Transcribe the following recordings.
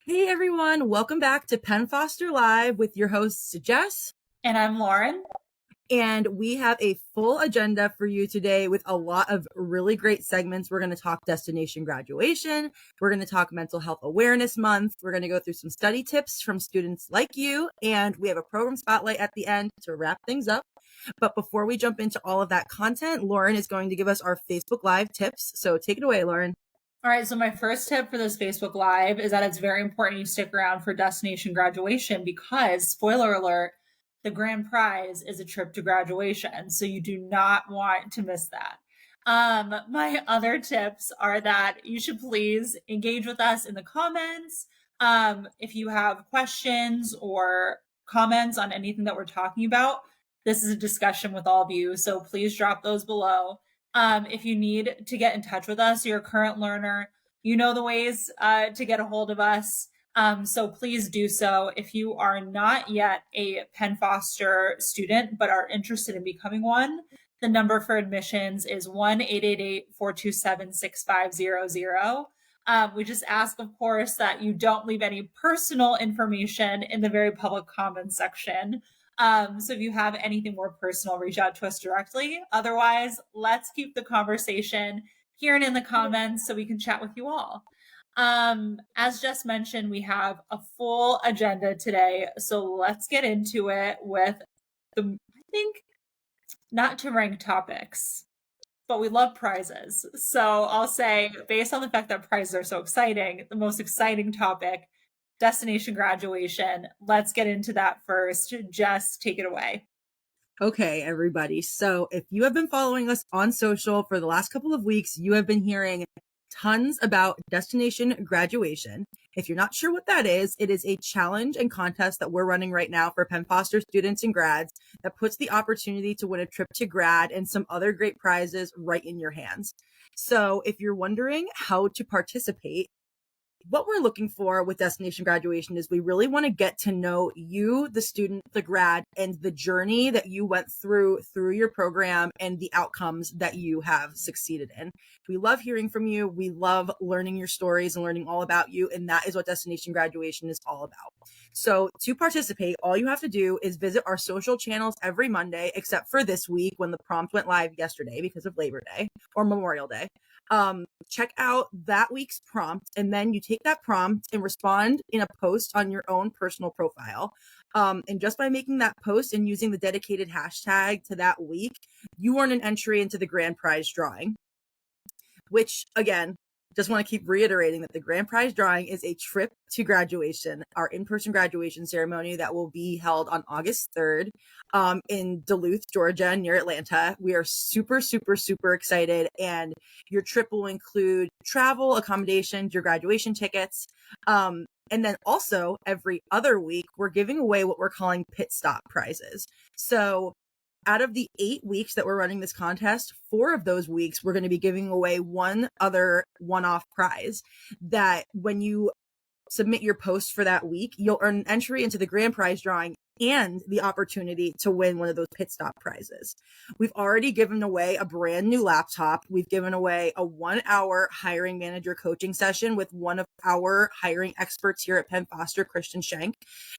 Hey everyone, welcome back to Penn Foster Live with your hosts Jess. And I'm Lauren. And we have a full agenda for you today with a lot of really great segments. We're going to talk destination graduation. We're going to talk mental health awareness month. We're going to go through some study tips from students like you. And we have a program spotlight at the end to wrap things up. But before we jump into all of that content, Lauren is going to give us our Facebook Live tips. So take it away, Lauren. All right, so my first tip for this Facebook Live is that it's very important you stick around for destination graduation because, spoiler alert, the grand prize is a trip to graduation. So you do not want to miss that. My other tips are that you should please engage with us in the comments. If you have questions or comments on anything that we're talking about, this is a discussion with all of you. So please drop those below. If you need to get in touch with us, you're a current learner, you know the ways to get a hold of us. So please do so. If you are not yet a Penn Foster student, but are interested in becoming one, the number for admissions is 1-888-427-6500. We just ask, of course, that you don't leave any personal information in the very public comments section. So if you have anything more personal, reach out to us directly. Otherwise, let's keep the conversation here and in the comments so we can chat with you all. As just mentioned, we have a full agenda today. So let's get into it with I think, not to rank topics, but we love prizes. So I'll say, based on the fact that prizes are so exciting, the most exciting topic, destination graduation. Let's get into that first. Jess, take it away. Okay, everybody. So if you have been following us on social for the last couple of weeks, you have been hearing tons about destination graduation. If you're not sure what that is, it is a challenge and contest that we're running right now for Penn Foster students and grads that puts the opportunity to win a trip to grad and some other great prizes right in your hands. So if you're wondering how to participate, what we're looking for with destination graduation is we really want to get to know you, the student, the grad, and the journey that you went through your program and the outcomes that you have succeeded in. We love hearing from you. We love learning your stories and learning all about you. And that is what destination graduation is all about. So to participate, all you have to do is visit our social channels every Monday, except for this week when the prompt went live yesterday because of Labor Day or Memorial Day. Check out that week's prompt, and then you take that prompt and respond in a post on your own personal profile. And just by making that post and using the dedicated hashtag to that week, you earn an entry into the grand prize drawing, which again, just want to keep reiterating that the grand prize drawing is a trip to graduation, our in-person graduation ceremony that will be held on August 3rd in Duluth, Georgia, near Atlanta. We are super, super, super excited. And your trip will include travel, accommodations, your graduation tickets. And then also every other week, we're giving away what we're calling pit stop prizes. So out of the 8 weeks that we're running this contest, 4 of those weeks, we're going to be giving away one other one-off prize that when you submit your post for that week, you'll earn an entry into the grand prize drawing and the opportunity to win one of those pit stop prizes. We've already given away a brand new laptop. We've given away a 1-hour hiring manager coaching session with one of our hiring experts here at Penn Foster, Christian Schenk.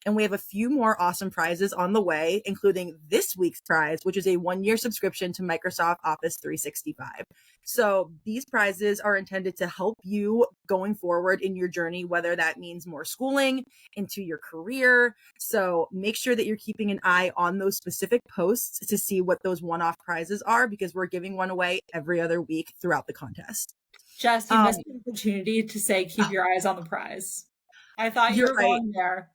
And we have a few more awesome prizes on the way, including this week's prize, which is a 1-year subscription to Microsoft Office 365. So these prizes are intended to help you going forward in your journey, whether that means more schooling, into your career. So make sure that you're keeping an eye on those specific posts to see what those one-off prizes are, because we're giving one away every other week throughout the contest. Jess, you missed the opportunity to say, keep your eyes on the prize. I thought you You're were right. going there.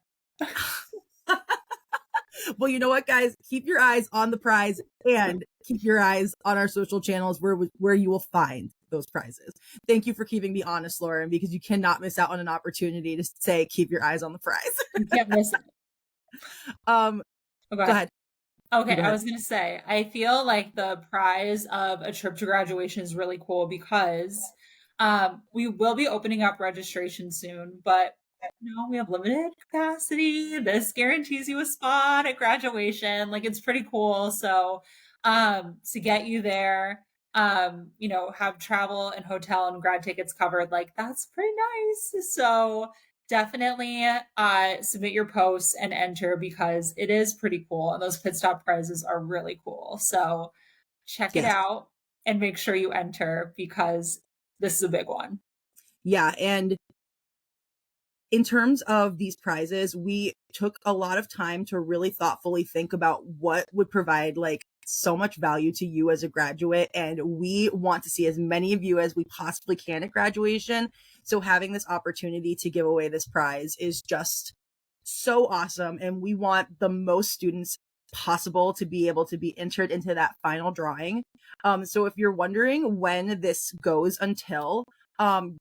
Well, you know what, guys? Keep your eyes on the prize and keep your eyes on our social channels where you will find those prizes. Thank you for keeping me honest, Lauren, because you cannot miss out on an opportunity to say, keep your eyes on the prize. You can't miss it. Go ahead. Okay, Go I ahead. was going to say, I feel like the prize of a trip to graduation is really cool because we will be opening up registration soon, but we have limited capacity. This guarantees you a spot at graduation. Like, it's pretty cool. So to get you there, have travel and hotel and grad tickets covered, like that's pretty nice. So definitely submit your posts and enter because it is pretty cool. And those pit stop prizes are really cool. So check it Yes. out and make sure you enter because this is a big one. Yeah. And in terms of these prizes, we took a lot of time to really thoughtfully think about what would provide like so much value to you as a graduate. And we want to see as many of you as we possibly can at graduation. So having this opportunity to give away this prize is just so awesome. And we want the most students possible to be able to be entered into that final drawing. So if you're wondering when this goes until,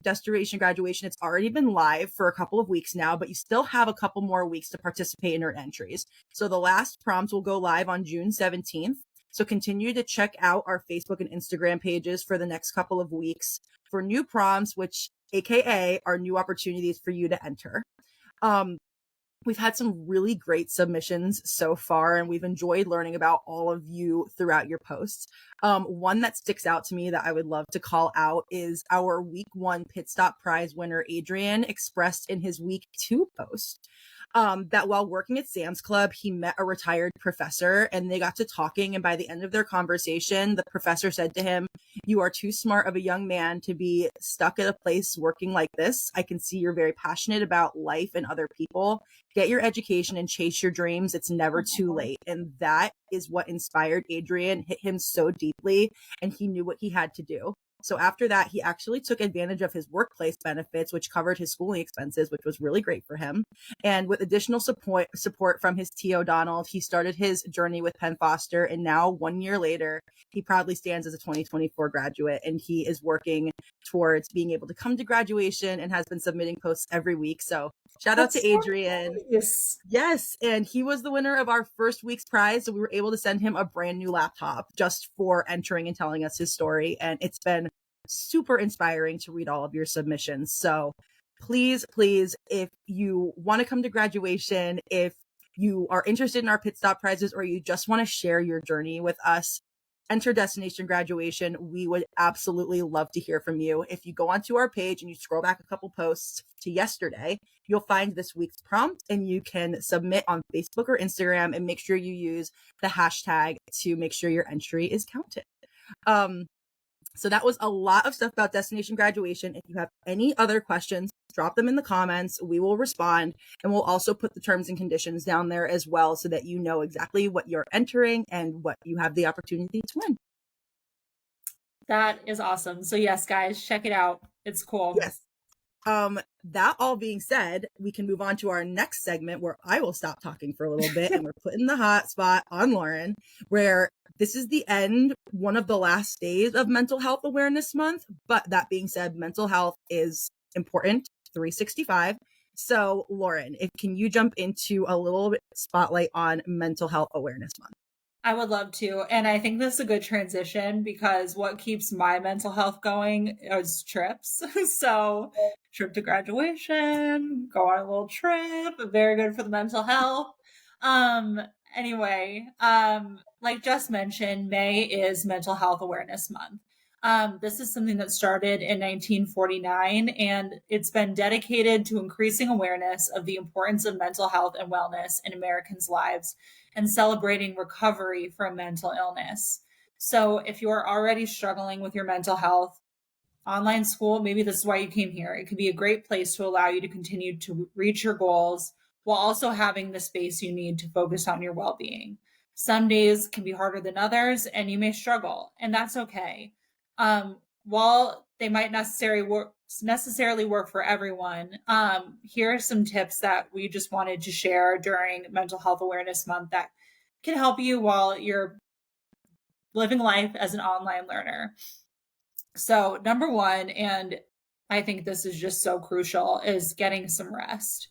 Destination Graduation, it's already been live for a couple of weeks now, but you still have a couple more weeks to participate in your entries. So the last prompt will go live on June 17th. So continue to check out our Facebook and Instagram pages for the next couple of weeks for new prompts, which AKA are new opportunities for you to enter. We've had some really great submissions so far, and we've enjoyed learning about all of you throughout your posts. One that sticks out to me that I would love to call out is our week 1 pit stop prize winner, Adrian, expressed in his week 2 post. That while working at Sam's Club, he met a retired professor and they got to talking. And by the end of their conversation, the professor said to him, "You are too smart of a young man to be stuck at a place working like this. I can see you're very passionate about life and other people. Get your education and chase your dreams. It's never too late." And that is what inspired Adrian, hit him so deeply, and he knew what he had to do. So after that, he actually took advantage of his workplace benefits, which covered his schooling expenses, which was really great for him. And with additional support from his T.O. Donald, he started his journey with Penn Foster. And now 1 year later, he proudly stands as a 2024 graduate, and he is working towards being able to come to graduation and has been submitting posts every week. So shout out to Adrian. Yes. Yes, and he was the winner of our first week's prize. So we were able to send him a brand new laptop just for entering and telling us his story. And it's been super inspiring to read all of your submissions. So please, if you want to come to graduation, if you are interested in our pit stop prizes, or you just want to share your journey with us, enter Destination Graduation. We would absolutely love to hear from you. If you go onto our page and you scroll back a couple posts to yesterday, you'll find this week's prompt and you can submit on Facebook or Instagram, and make sure you use the hashtag to make sure your entry is counted. So that was a lot of stuff about Destination Graduation. If you have any other questions, drop them in the comments. We will respond, and we'll also put the terms and conditions down there as well so that you know exactly what you're entering and what you have the opportunity to win. That is awesome. So yes, guys, check it out. It's cool. Yes. That all being said, we can move on to our next segment where I will stop talking for a little bit and we're putting the hot spot on Lauren, where this is the end, one of the last days of Mental Health Awareness Month. But that being said, mental health is important 365. So Lauren, can you jump into a little bit spotlight on Mental Health Awareness Month? I would love to. And I think this is a good transition because what keeps my mental health going is trips. So, trip to graduation, go on a little trip, very good for the mental health. Anyway, like just mentioned, May is Mental Health Awareness Month. This is something that started in 1949, and it's been dedicated to increasing awareness of the importance of mental health and wellness in Americans' lives and celebrating recovery from mental illness. So if you're already struggling with your mental health, online school, maybe this is why you came here. It could be a great place to allow you to continue to reach your goals while also having the space you need to focus on your well-being. Some days can be harder than others, and you may struggle, and that's okay. While they might necessarily work for everyone, here are some tips that we just wanted to share during Mental Health Awareness Month that can help you while you're living life as an online learner. So, number one, and I think this is just so crucial, is getting some rest.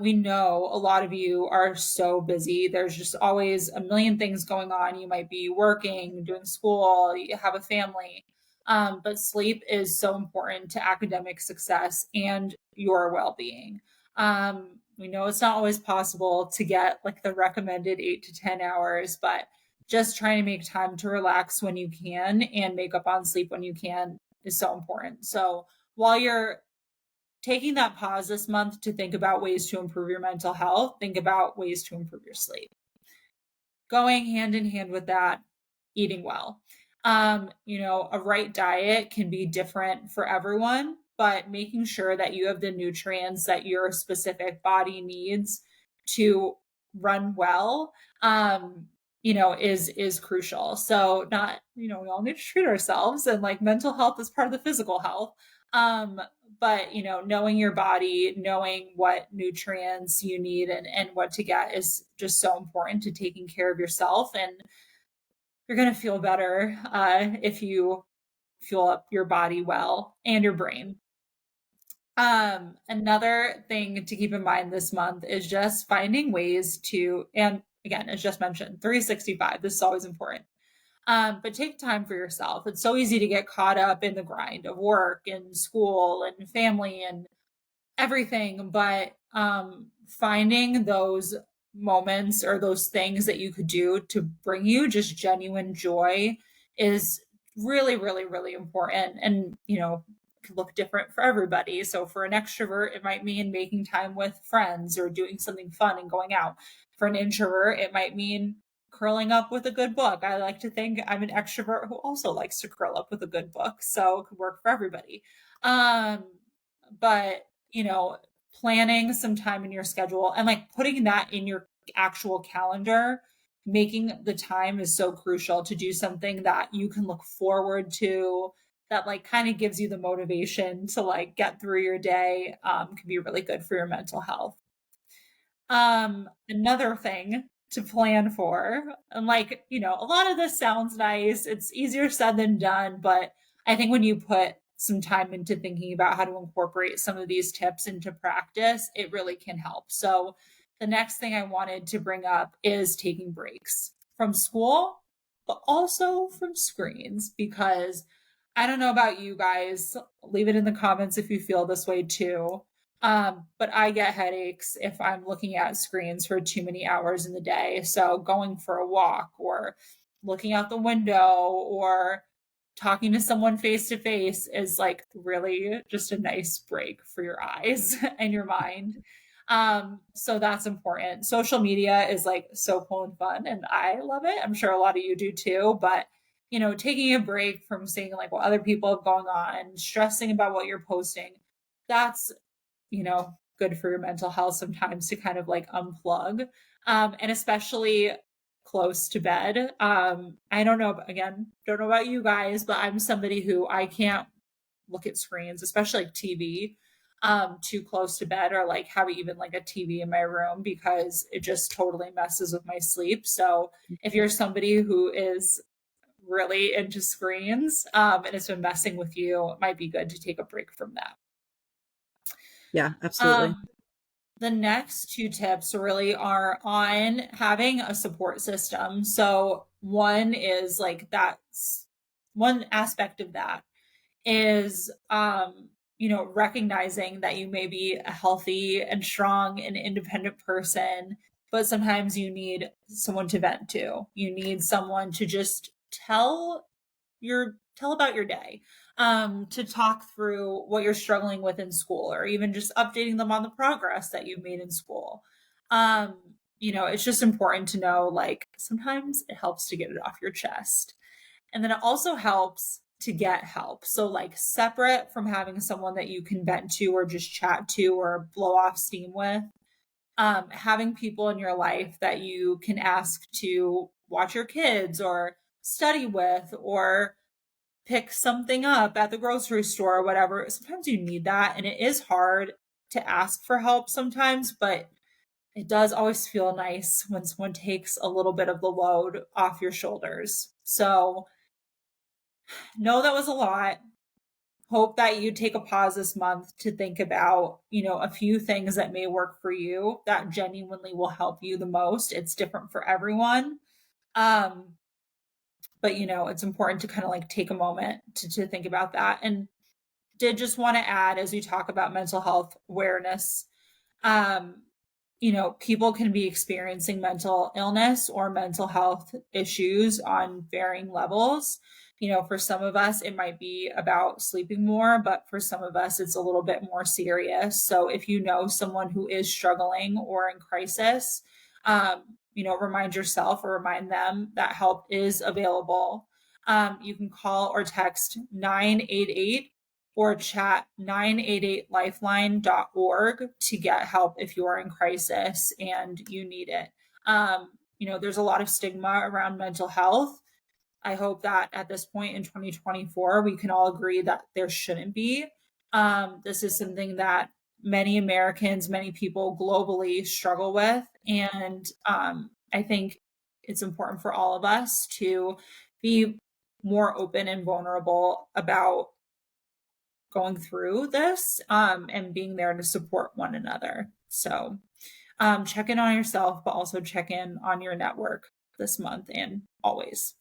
We know a lot of you are so busy. There's just always a million things going on. You might be working, doing school, you have a family. But sleep is so important to academic success and your well-being. We know it's not always possible to get like the recommended 8 to 10 hours, but just trying to make time to relax when you can and make up on sleep when you can is so important. So while you're taking that pause this month to think about ways to improve your mental health, think about ways to improve your sleep. Going hand in hand with that, eating well. A right diet can be different for everyone, but making sure that you have the nutrients that your specific body needs to run well, is crucial. So not, we all need to treat ourselves, and like mental health is part of the physical health. But knowing your body, knowing what nutrients you need and what to get is just so important to taking care of yourself. And you're going to feel better if you fuel up your body well and your brain. Another thing to keep in mind this month is just finding ways to, and again, as just mentioned, 365, this is always important. But take time for yourself. It's so easy to get caught up in the grind of work and school and family and everything, but finding those moments or those things that you could do to bring you just genuine joy is really, really, really important. And, could look different for everybody. So for an extrovert, it might mean making time with friends or doing something fun and going out. For an introvert, it might mean curling up with a good book. I like to think I'm an extrovert who also likes to curl up with a good book. So it could work for everybody. But planning some time in your schedule and like putting that in your actual calendar, making the time is so crucial to do something that you can look forward to, that like kind of gives you the motivation to like get through your day, can be really good for your mental health. Another thing to plan for, and like, a lot of this sounds nice. It's easier said than done, but I think when you put some time into thinking about how to incorporate some of these tips into practice, it really can help. So the next thing I wanted to bring up is taking breaks from school, but also from screens, because I don't know about you guys, leave it in the comments if you feel this way too. But I get headaches if I'm looking at screens for too many hours in the day. So going for a walk or looking out the window or talking to someone face to face is like really just a nice break for your eyes and your mind. So that's important. Social media is like so cool and fun, and I love it. I'm sure a lot of you do too, but taking a break from seeing like what other people have going on, stressing about what you're posting, that's, good for your mental health sometimes to kind of like unplug. And especially close to bed. I don't know, again, don't know about you guys, but I'm somebody who I can't look at screens, especially like TV, too close to bed, or like have even like a TV in my room, because it just totally messes with my sleep. So if you're somebody who is really into screens, and it's been messing with you, it might be good to take a break from that. Yeah, absolutely. The next two tips really are on having a support system. So one is like that's one aspect of that is recognizing that you may be a healthy and strong and independent person, but sometimes you need someone to vent to. You need someone to just tell about your day, to talk through what you're struggling with in school, or even just updating them on the progress that you've made in school. It's just important to know, like, sometimes it helps to get it off your chest. And then it also helps to get help. So like separate from having someone that you can vent to or just chat to or blow off steam with, having people in your life that you can ask to watch your kids or study with or pick something up at the grocery store or whatever. Sometimes you need that. And it is hard to ask for help sometimes, but it does always feel nice when someone takes a little bit of the load off your shoulders. So know that was a lot. Hope that you take a pause this month to think about, a few things that may work for you that genuinely will help you the most. It's different for everyone. But it's important to kind of like take a moment to think about that. And did just want to add, as we talk about mental health awareness, people can be experiencing mental illness or mental health issues on varying levels. For some of us, it might be about sleeping more, but for some of us, it's a little bit more serious. So if you know someone who is struggling or in crisis, remind yourself or remind them that help is available. You can call or text 988 or chat 988lifeline.org to get help if you are in crisis and you need it. There's a lot of stigma around mental health. I hope that at this point in 2024, we can all agree that there shouldn't be. This is something that many Americans, many people globally struggle with. And I think it's important for all of us to be more open and vulnerable about going through this and being there to support one another. So check in on yourself, but also check in on your network this month and always.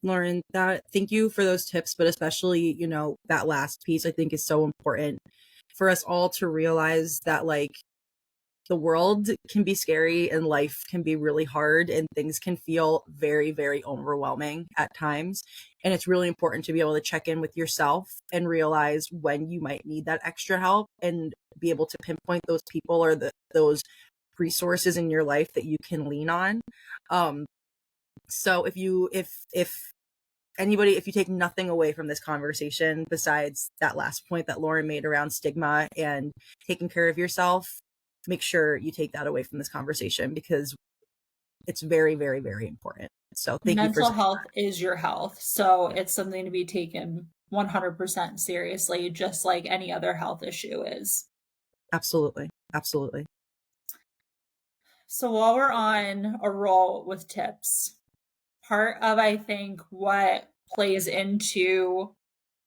Lauren, thank you for those tips, but especially, that last piece I think is so important for us all to realize that like the world can be scary and life can be really hard and things can feel very, very overwhelming at times. And it's really important to be able to check in with yourself and realize when you might need that extra help and be able to pinpoint those people or those resources in your life that you can lean on. So if you take nothing away from this conversation besides that last point that Lauren made around stigma and taking care of yourself, make sure you take that away from this conversation because it's very, very, very important. So thank you for mental health is your health. So it's something to be taken 100% seriously, just like any other health issue is. Absolutely. Absolutely. So while we're on a roll with tips, part of, I think, what plays into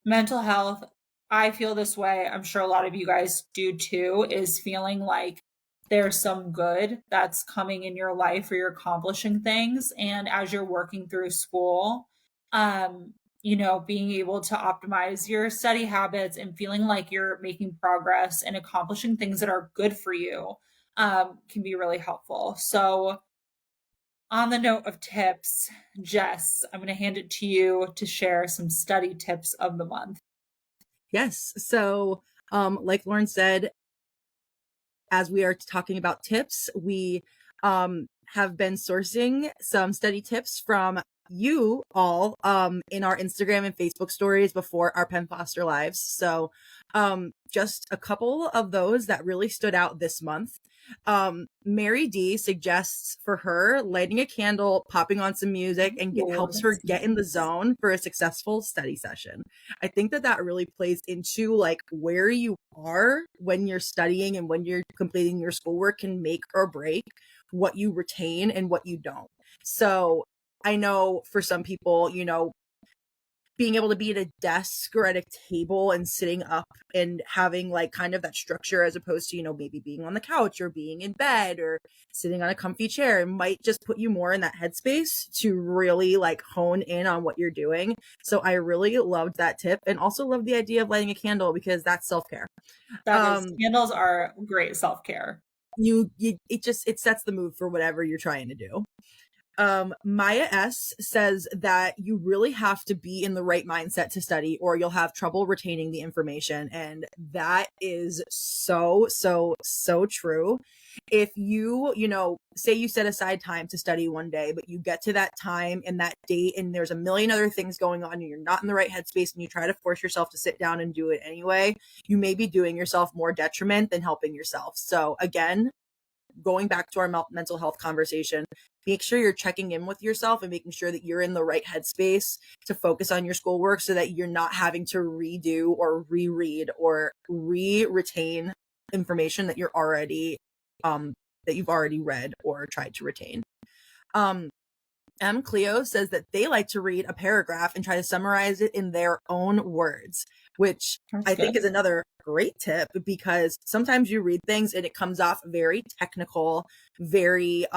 mental health, I feel this way, I'm sure a lot of you guys do too, is feeling like there's some good that's coming in your life or you're accomplishing things. And as you're working through school, being able to optimize your study habits and feeling like you're making progress and accomplishing things that are good for you can be really helpful. So on the note of tips, Jess, I'm going to hand it to you to share some study tips of the month. Yes. So, like Lauren said, as we are talking about tips, we have been sourcing some study tips from you all in our Instagram and Facebook stories before our Penn Foster Lives. So just a couple of those that really stood out this month. Mary D suggests for her lighting a candle, popping on some music, and helps her get in the zone for a successful study session. I think that really plays into like where you are when you're studying and when you're completing your schoolwork can make or break what you retain and what you don't. So I know for some people, being able to be at a desk or at a table and sitting up and having like kind of that structure as opposed to, maybe being on the couch or being in bed or sitting on a comfy chair might just put you more in that headspace to really like hone in on what you're doing. So I really loved that tip and also love the idea of lighting a candle because that's self-care. Candles are great self-care. It sets the mood for whatever you're trying to do. Maya S says that you really have to be in the right mindset to study or you'll have trouble retaining the information. And that is so, so, so true. If you, say you set aside time to study one day, but you get to that time and that date and there's a million other things going on and you're not in the right headspace and you try to force yourself to sit down and do it anyway, you may be doing yourself more detriment than helping yourself. So again, going back to our mental health conversation, make sure you're checking in with yourself and making sure that you're in the right headspace to focus on your schoolwork so that you're not having to redo or reread or retain information that you've already read or tried to retain. M. Cleo says that they like to read a paragraph and try to summarize it in their own words, which I think is another great tip because sometimes you read things and it comes off very technical, very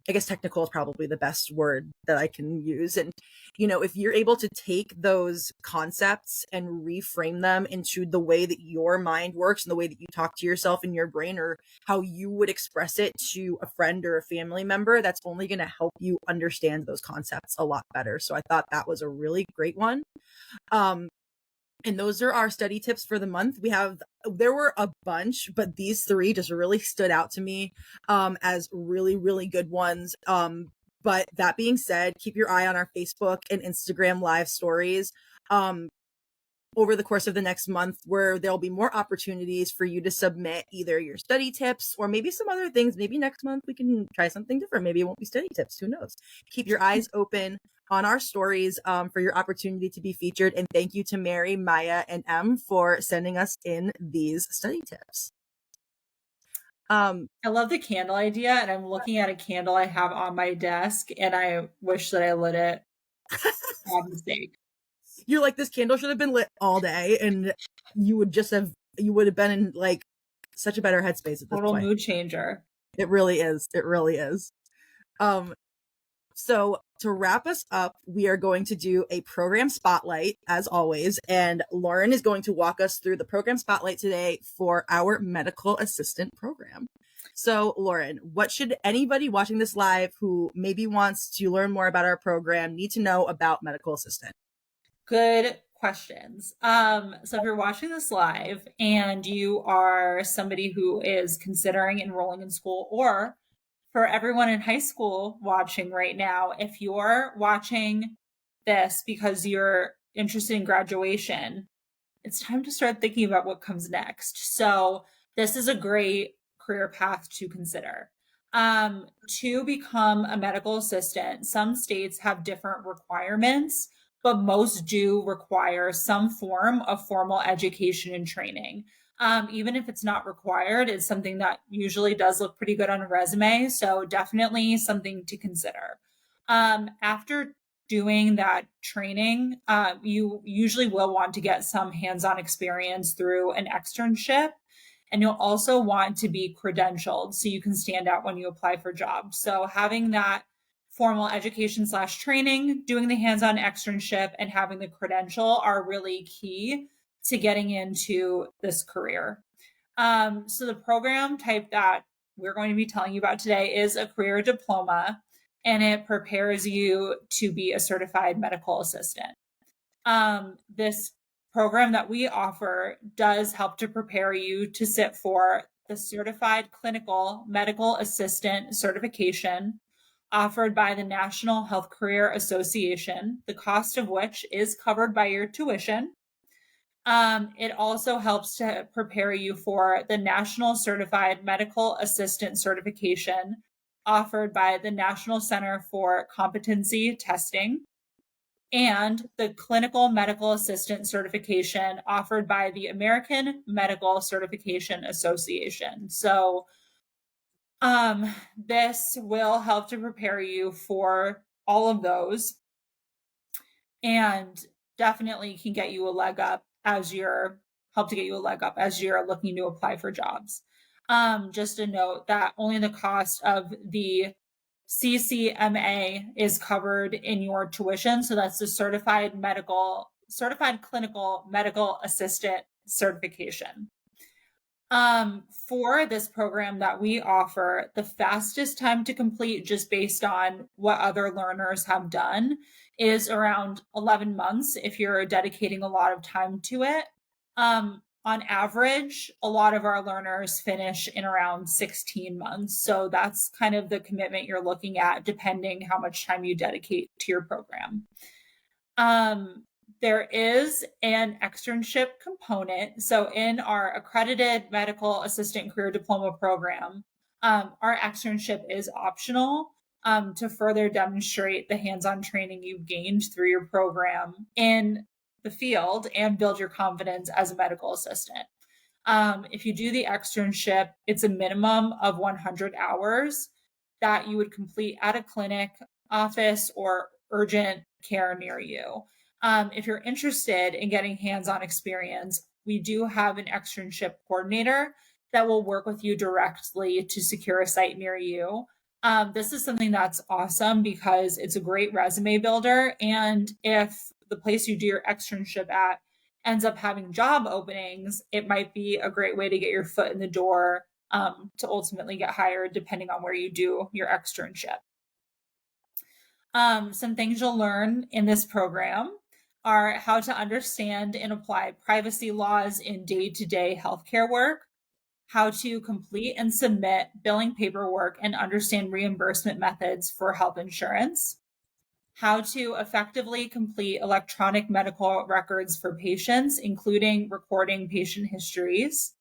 I guess technical is probably the best word that I can use. And, if you're able to take those concepts and reframe them into the way that your mind works and the way that you talk to yourself in your brain, or how you would express it to a friend or a family member, that's only going to help you understand those concepts a lot better. So I thought that was a really great one. And those are our study tips for the month. There were a bunch, but these 3 just really stood out to me as really, really good ones. But that being said, keep your eye on our Facebook and Instagram live stories over the course of the next month, where there'll be more opportunities for you to submit either your study tips or maybe some other things. Maybe next month we can try something different. Maybe it won't be study tips. Who knows? Keep your eyes open on our stories for your opportunity to be featured. And thank you to Mary, Maya, and Em for sending us in these study tips. I love the candle idea, and I'm looking at a candle I have on my desk, and I wish that I lit it by mistake. You're like, this candle should have been lit all day, and you would have been in like such a better headspace at this Total point. mood changer. It really is. It really is. So to wrap us up, we are going to do a program spotlight as always. And Lauren is going to walk us through the program spotlight today for our medical assistant program. So Lauren, what should anybody watching this live who maybe wants to learn more about our program need to know about medical assistant? Good questions. So if you're watching this live and you are somebody who is considering enrolling in school, or for everyone in high school watching right now, if you're watching this because you're interested in graduation, it's time to start thinking about what comes next. So this is a great career path to consider. To become a medical assistant, some states have different requirements, but most do require some form of formal education and training. Even if it's not required, it's something that usually does look pretty good on a resume. So definitely something to consider. After doing that training, you usually will want to get some hands-on experience through an externship. And you'll also want to be credentialed so you can stand out when you apply for jobs. So having that formal education / training, doing the hands-on externship, and having the credential are really key to getting into this career. So the program type that we're going to be telling you about today is a career diploma, and it prepares you to be a certified medical assistant. This program that we offer does help to prepare you to sit for the Certified Clinical Medical Assistant certification offered by the National Health Career Association, the cost of which is covered by your tuition. It also helps to prepare you for the National Certified Medical Assistant certification offered by the National Center for Competency Testing, and the Clinical Medical Assistant certification offered by the American Medical Certification Association. So this will help to prepare you for all of those, and definitely can get you a leg up as you're looking to apply for jobs. Just a note that only the cost of the CCMA is covered in your tuition. So that's the Certified Clinical Medical Assistant certification. For this program that we offer, the fastest time to complete, just based on what other learners have done, is around 11 months if you're dedicating a lot of time to it. On average, a lot of our learners finish in around 16 months. So that's kind of the commitment you're looking at, depending how much time you dedicate to your program. There is an externship component. So in our accredited medical assistant career diploma program, our externship is optional to further demonstrate the hands-on training you've gained through your program in the field and build your confidence as a medical assistant. If you do the externship, it's a minimum of 100 hours that you would complete at a clinic, office, or urgent care near you. If you're interested in getting hands-on experience, we do have an externship coordinator that will work with you directly to secure a site near you. This is something that's awesome because it's a great resume builder. And if the place you do your externship at ends up having job openings, it might be a great way to get your foot in the door to ultimately get hired, depending on where you do your externship. Some things you'll learn in this program are how to understand and apply privacy laws in day-to-day healthcare work, how to complete and submit billing paperwork and understand reimbursement methods for health insurance, how to effectively complete electronic medical records for patients, including recording patient histories,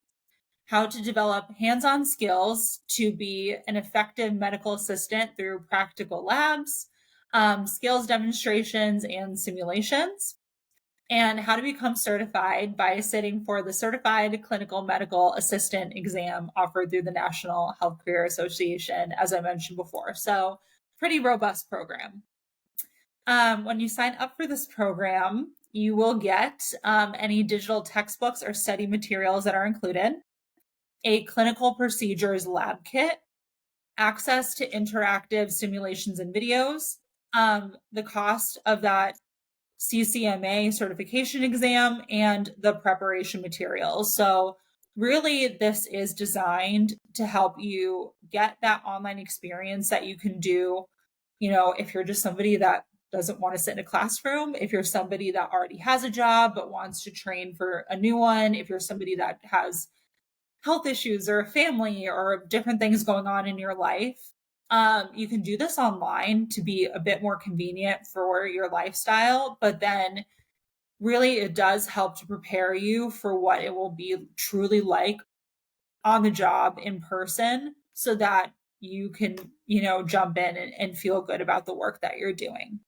how to develop hands-on skills to be an effective medical assistant through practical labs, skills demonstrations and simulations, and how to become certified by sitting for the Certified Clinical Medical Assistant exam offered through the National Health Career Association, as I mentioned before. So, pretty robust program. When you sign up for this program, you will get any digital textbooks or study materials that are included, a clinical procedures lab kit, access to interactive simulations and videos. The cost of that CCMA certification exam, and the preparation materials. So really, this is designed to help you get that online experience that you can do, if you're just somebody that doesn't want to sit in a classroom, if you're somebody that already has a job but wants to train for a new one, if you're somebody that has health issues or a family or different things going on in your life. You can do this online to be a bit more convenient for your lifestyle, but then really it does help to prepare you for what it will be truly like on the job in person so that you can, jump in and feel good about the work that you're doing.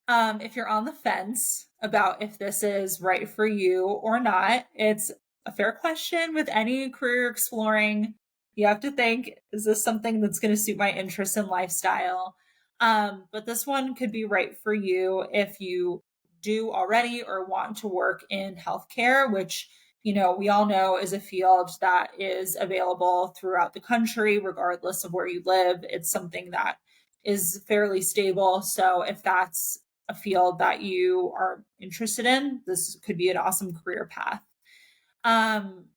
If you're on the fence about if this is right for you or not, it's a fair question with any career exploring. You have to think, is this something that's going to suit my interests and lifestyle? But this one could be right for you if you do already or want to work in healthcare, which, we all know is a field that is available throughout the country, regardless of where you live. It's something that is fairly stable. So if that's a field that you are interested in, this could be an awesome career path.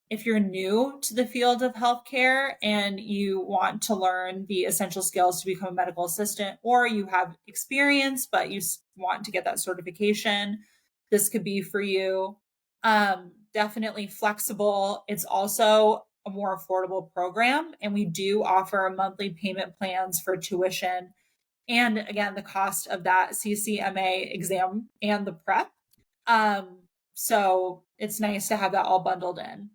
If you're new to the field of healthcare and you want to learn the essential skills to become a medical assistant, or you have experience but you want to get that certification, this could be for you. Definitely flexible. It's also a more affordable program, and we do offer monthly payment plans for tuition and again, the cost of that CCMA exam and the prep. So it's nice to have that all bundled in.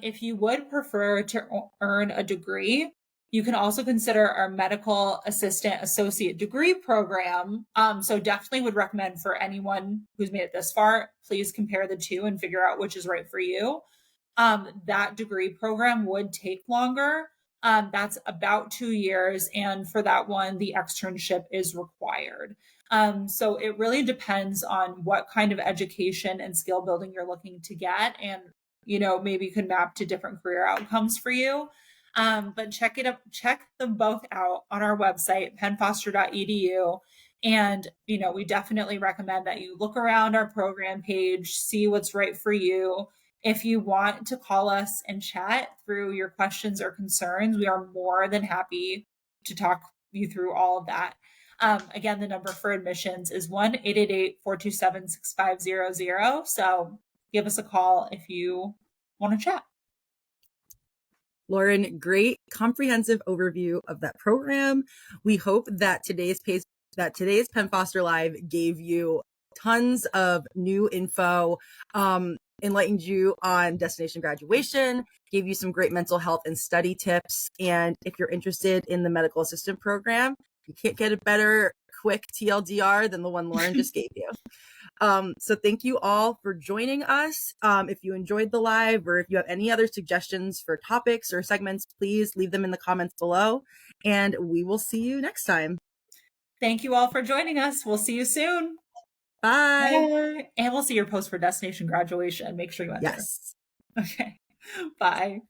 If you would prefer to earn a degree, you can also consider our medical assistant associate degree program. So definitely would recommend for anyone who's made it this far, please compare the two and figure out which is right for you. That degree program would take longer. That's about 2 years. And for that one, the externship is required. So it really depends on what kind of education and skill building you're looking to get. And, maybe could map to different career outcomes for you. But check them both out on our website, pennfoster.edu. And, we definitely recommend that you look around our program page, see what's right for you. If you want to call us and chat through your questions or concerns, we are more than happy to talk you through all of that. Again, the number for admissions is 1-888-427-6500. So give us a call if you want to chat. Lauren, great comprehensive overview of that program. We hope that today's Penn Foster Live gave you tons of new info, enlightened you on destination graduation, gave you some great mental health and study tips. And if you're interested in the medical assistant program, you can't get a better quick TLDR than the one Lauren just gave you. So thank you all for joining us. If you enjoyed the live or if you have any other suggestions for topics or segments, please leave them in the comments below, and we will see you next time. Thank you all for joining us. We'll see you soon. Bye. Bye. And we'll see your post for destination graduation. Make sure you enter. Yes. Okay. Bye.